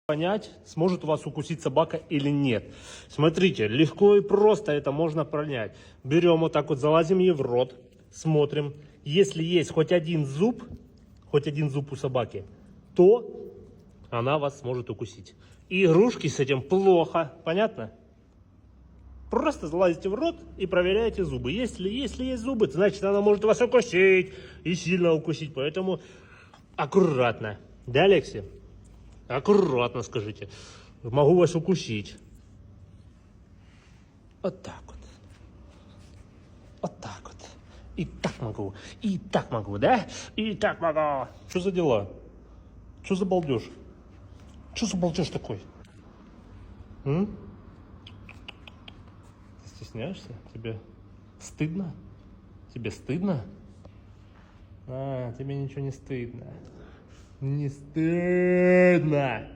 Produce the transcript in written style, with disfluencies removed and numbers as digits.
понять, сможет у вас укусить собака или нет. Смотрите, легко и просто это можно понять. Берем вот так вот, залазим ей в рот, смотрим. Если есть хоть один зуб у собаки, то она вас сможет укусить. И игрушки с этим плохо, понятно? Просто залазите в рот и проверяете зубы. Если есть зубы, значит она может вас укусить и сильно укусить. Поэтому аккуратно. Да, Алексей? Аккуратно скажите. Могу вас укусить. Вот так вот. Вот так вот. И так могу. И так могу, да? И так могу. Что за дела? Что за балдеж? Что за балдеж такой? Ты стесняешься? Тебе стыдно? Тебе стыдно? А, тебе ничего не стыдно. Не стыдно.